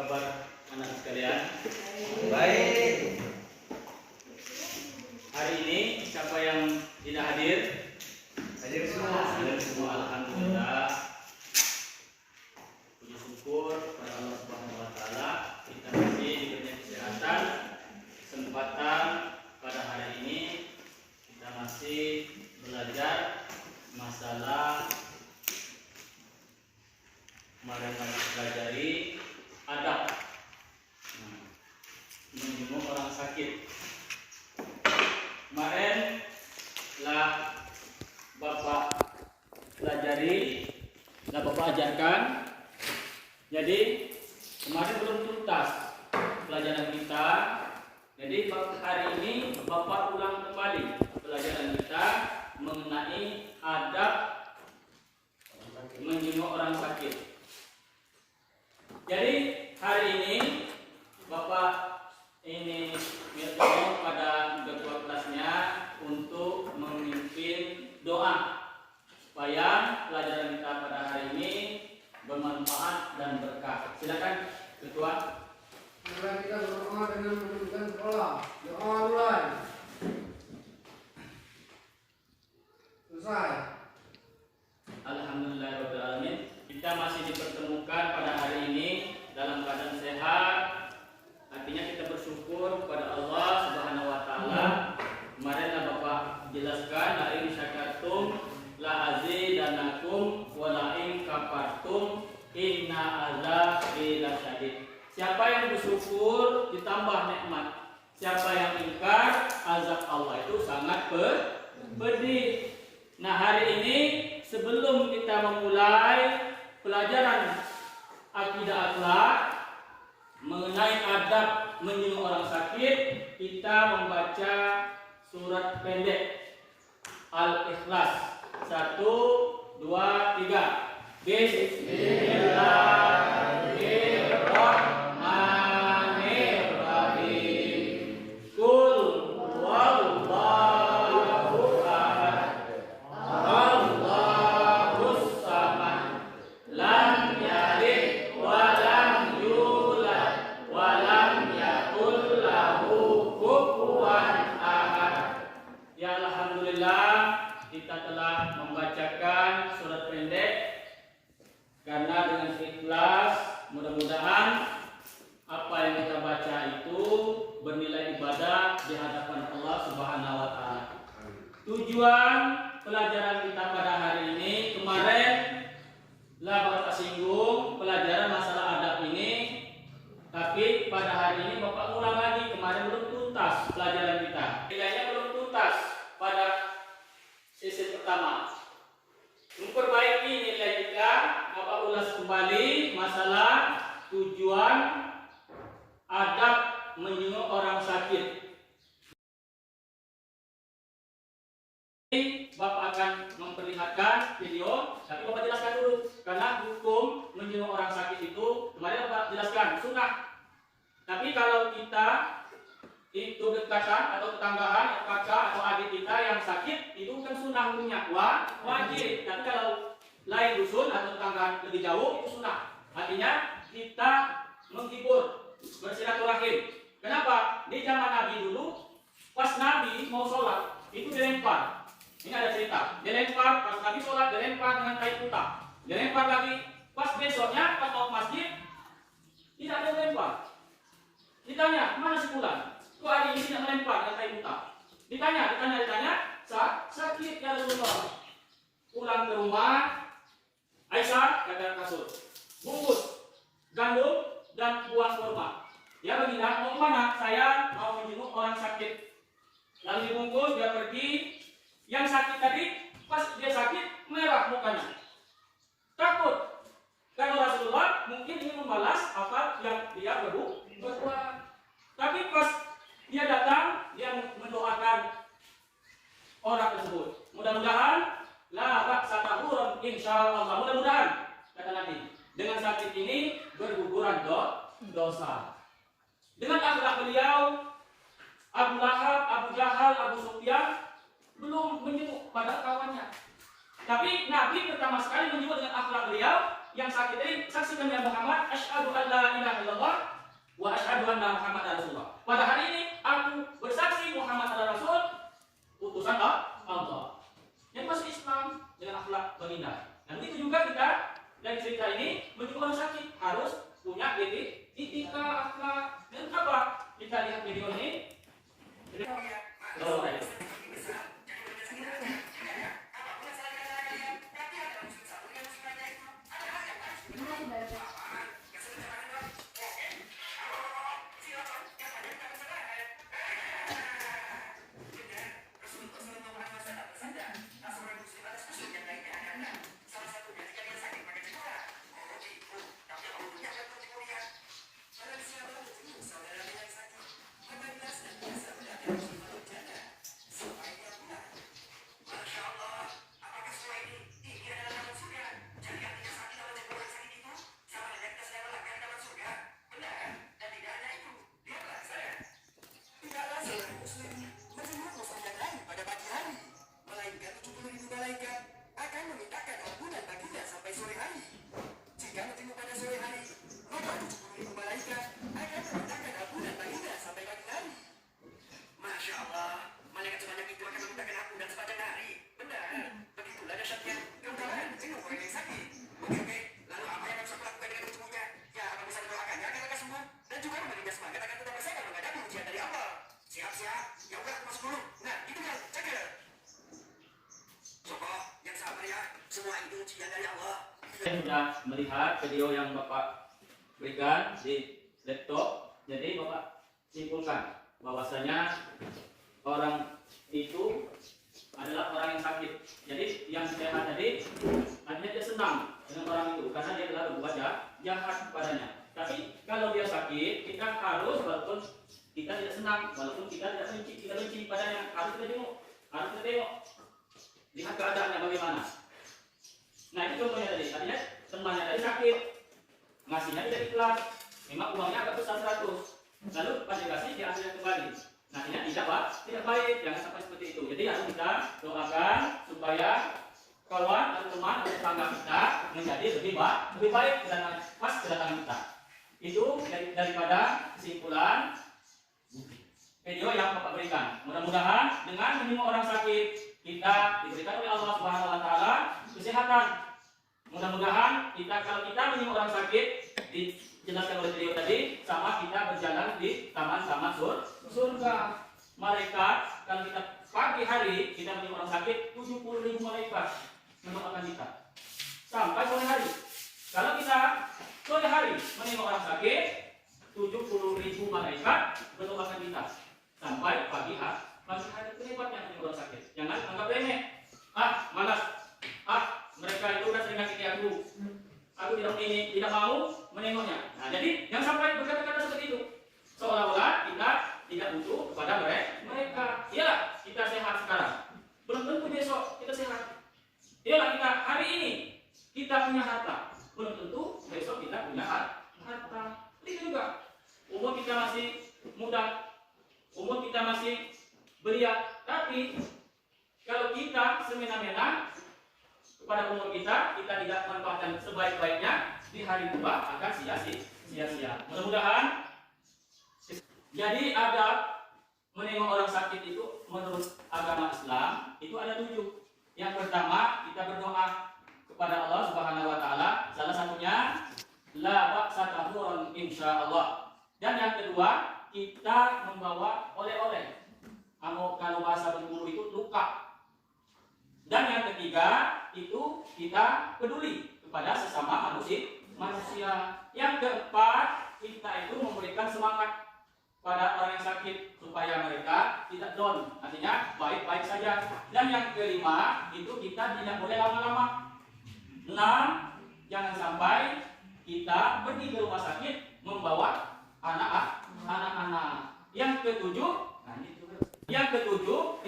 kabar anak sekalian? Baik. Hari ini siapa yang tidak hadir? Hadir semua. Hadir semua, alhamdulillah. Puji syukur kepada Allah Subhanahu wa taala, kita masih diberi kesehatan, kesempatan pada hari ini kita masih belajar masalah kemarin pelajari adab menjenguk orang sakit. Kemarin lah Bapak pelajari, lah Bapak ajarkan. Jadi kemarin belum tuntas pelajaran kita. Jadi hari ini Bapak ulang kembali pelajaran kita mengenai adab menjenguk orang sakit. Jadi hari ini Bapak ini minta pada ketua kelasnya untuk memimpin doa supaya pelajaran kita pada hari ini bermanfaat dan berkah. Silakan ketua. Mari kita berdoa dengan menentukan sekolah. Doa mulai. Selesai. Alhamdulillahirabbil alamin. Kita masih dipertemukan pada hari ini dalam keadaan sehat. Artinya kita bersyukur kepada Allah Subhanahu wa taala. Kemarin Bapak jelaskan la in syakartum la azidanakum wa la in kafartum inna azabi lasyadid. Siapa yang bersyukur ditambah nikmat. Siapa yang ingkar, azab Allah itu sangat pedih. Nah, hari ini sebelum kita memulai pelajaran akidah akhlak mengenai adab menjenguk orang sakit, kita membaca surat pendek Al-Ikhlas 1, 2, 3. Bismillahirrahmanirrahim. Qul huwallahu ahad, Allahus samad, lam yalid wa lam yulad wa lam yakul lahu kufuwan ahad. Ya alhamdulillah, kita telah membacakan surat pendek karena dengan ikhlas mudah-mudahan apa yang kita baca itu bernilai ibadah di hadapan Allah Subhanahu wa taala. Tujuan pelajaran kita pada hari ini kemarin lah Bapak singgung pelajaran masalah adab ini, tapi pada hari ini Bapak ulang lagi. Kemarin belum tuntas pelajaran kita. Nilainya belum tuntas pada sesi pertama. Memperbaiki nilai kita, Bapak ulas kembali masalah tujuan adab menjenguk orang sakit. Bapak akan memperlihatkan video, tapi Bapak jelaskan dulu karena hukum menjenguk orang sakit itu kemarin Bapak jelaskan sunnah. Tapi kalau kita itu dekatan atau tetanggaan, kakak atau adik kita yang sakit itu bukan sunnah hukumnya, wajib. Tapi kalau lain dusun atau tetanggaan lebih jauh itu sunnah. Artinya kita menghibur, bersilaturahim. Kenapa? Di zaman Nabi dulu pas Nabi mau sholat itu dilempar. Ini ada cerita. Dilempar pas Nabi sholat, dilempar dengan kain putih. Dilempar lagi. Pas besoknya pas mau ke masjid tidak ada dilempar. Ditanya mana si fulan? Kok hari ini tidak melempar dengan kain putih? Ditanya. Sakit ya Rasulullah. Pulang ke rumah, Aisyah kata kasur, bungkus gandum dan buah kurma. Dia baginda mau kemana? Saya mau menjenguk orang sakit. Lalu dibungkus, dia pergi. Yang sakit tadi, pas dia sakit, merah mukanya. Takut. Karena Rasulullah mungkin ingin membalas apa yang dia berbuat. Tapi pas dia datang, dia mendoakan orang tersebut. Mudah-mudahan, la ba'sa tahurun insyaallah. Mudah-mudahan, kata Nabi, dengan sakit ini berguguran dosa. Dengan akhlak beliau, Abu Lahab, Abu Jahal, Abu Sufyan belum menjenguk pada kawannya. Tapi Nabi pertama sekali menjenguk dengan akhlak beliau yang sakit tadi. Saksikan ya Muhammad, asyhadu an la ilaha illallah dan juga memberinya semangat agar tetap bersabar menghadapi ujian dari Allah. Siap-siap, ya udah masuk dulu. Nah, itu kan, cekir. Sokoh, yang sabar ya. Semua itu ujian dari Allah. Saya sudah melihat video yang Bapak berikan di laptop, jadi Bapak simpulkan bahwasanya orang itu adalah orang yang sakit. Jadi yang sehat tadi artinya dia senang dengan orang itu karena dia telah berbuat jahat kepadanya. Tapi kalau dia sakit, kita harus walaupun kita tidak senang, walaupun kita tidak benci, kita benci padanya, harus kita tengok, lihat keadaannya bagaimana. Nah itu contohnya tadi, artinya temannya tadi sakit, ngasihnya tidak ikhlas, memang uangnya agak besar 100, lalu pas dikasih diambil kembali. Nah ini tidak baik, jangan sampai seperti itu. Jadi harus kita doakan supaya kawan atau teman atau tetangga kita menjadi lebih baik pas kedatangan kita. Itu daripada kesimpulan video yang Bapak berikan. Mudah-mudahan dengan menyembuh orang sakit kita diberikan oleh Allah Subhanahu wa taala kesehatan. Mudah-mudahan kalau kita menyembuh orang sakit dijelaskan oleh beliau tadi sama kita berjalan di taman-taman surga. Malaikat kalau kita pagi hari kita menyembuh orang sakit 70.000 malaikat mendoakan kita. Sampai sore hari. Kalau kita sore hari menyembuh orang sakit 70.000 malaikat mendoakan kita. Sampai pagi hari itu hebatnya menyembuh orang sakit. Jangan anggap remeh. Malas. Mereka itu udah sering ngasih aku. Aku tidak mau menengoknya. Nah, jadi jangan sampai berkata-kata seperti itu. Seolah-olah kita tidak butuh kepada mereka. Ya, kita sehat sekarang. Belum tentu besok kita sehat. Iyalah kita hari ini kita punya harta. Belum tentu besok kita punya harta. Itu juga. Umur kita masih muda. Umur kita masih belia. Tapi kalau kita semena-mena pada umur kita tidak manfaatkan sebaik-baiknya, di hari tua akan sia-sia. Mudah-mudahan. Jadi adab menengok orang sakit itu menurut agama Islam itu ada 7. Yang pertama kita berdoa kepada Allah Subhanahu wa taala, salah satunya la ba'sa tahurun insyaallah. Dan yang kedua kita membawa oleh-oleh. Kalau bahasa Bengkulu itu luka. Dan yang ketiga itu kita peduli kepada sesama manusia. Yang keempat kita itu memberikan semangat pada orang yang sakit supaya mereka tidak down, artinya baik-baik saja. Dan yang kelima itu kita tidak boleh lama-lama. 6. Jangan sampai kita pergi ke rumah sakit membawa anak-anak. Yang ketujuh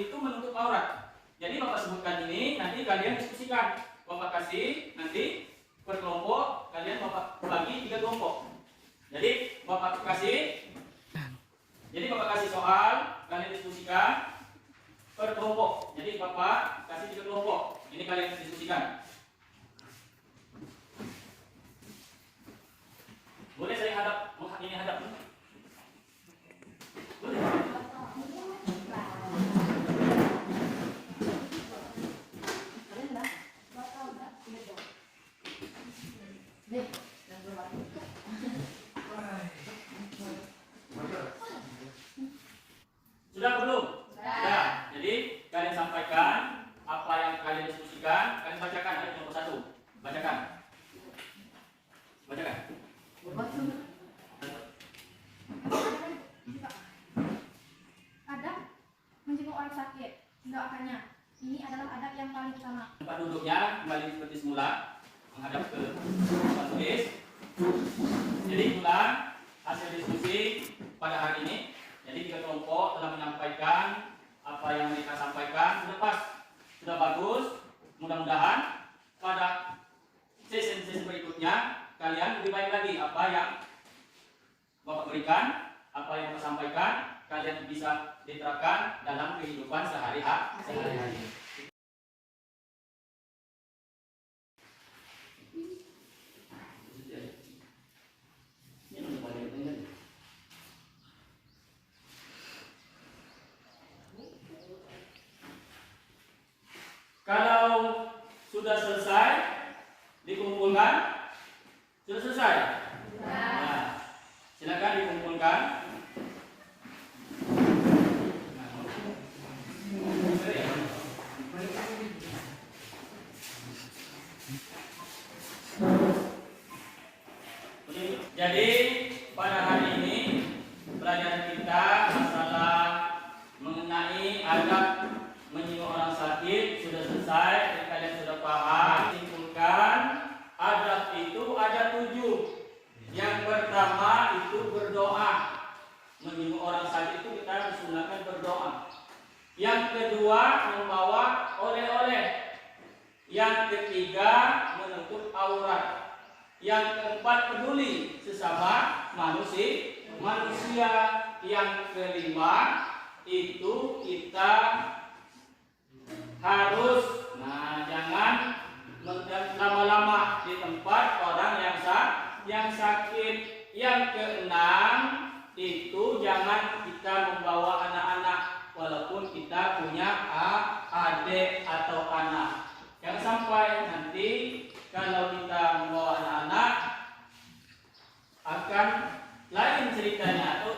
itu menutup aurat. Jadi Bapak sebutkan ini, nanti kalian diskusikan. Bapak kasih nanti per kelompok, kalian Bapak bagi 3 kelompok. Jadi Bapak kasih soal, kalian diskusikan per kelompok. Jadi Bapak kasih 3 kelompok. Ini kalian diskusikan. Boleh saya hadap? Ini hadap. Boleh. Sudah belum? Sudah. Jadi kalian sampaikan apa yang kalian diskusikan, kalian bacakan ayat nomor 1. Bacakan. Adab menjenguk orang sakit, mendoakannya. Ini adalah adab yang paling utama. Tempat duduknya kembali seperti semula, menghadap ke tempat tulis. Jadi itulah hasil diskusi pada hari ini. Jadi 3 kelompok telah menyampaikan apa yang mereka sampaikan. Sudah pas, sudah bagus. Mudah-mudahan pada sesi berikutnya kalian lebih baik lagi apa yang Bapak berikan, apa yang Bapak sampaikan, kalian bisa diterapkan dalam kehidupan sehari-hari. Kalau sudah selesai dikumpulkan, sudah selesai. Nah, silakan dikumpulkan. Jadi pada hari ini pelajaran kita masalah mengenai adab menyinggung orang sakit sudah selesai. Dan kalian sudah paham. Simpulkan, adab itu ada 7. Yang pertama itu berdoa. Menyinggung orang sakit itu kita disunahkan berdoa. Yang kedua membawa oleh-oleh. Yang ketiga menutup aurat. Yang keempat peduli sesama manusia. Yang kelima itu kita harus jangan lama-lama di tempat orang yang sakit. Yang keenam itu jangan kita membawa anak-anak walaupun kita punya adik atau anak. Jangan sampai nanti kalau kita membawa anak-anak akan lain ceritanya, atau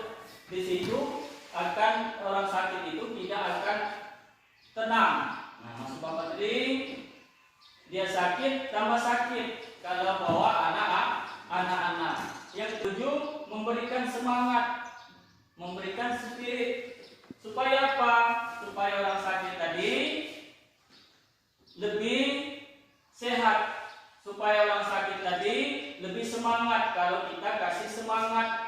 di situ akan orang sakit itu tidak akan tenang. Nah, maksud Bapak tadi dia sakit tambah sakit kalau bawa anak-anak. Yang 7 memberikan semangat, memberikan spirit. Supaya apa? Supaya orang sakit tadi lebih sehat. Supaya orang sakit tadi lebih semangat. Kalau kita kasih semangat,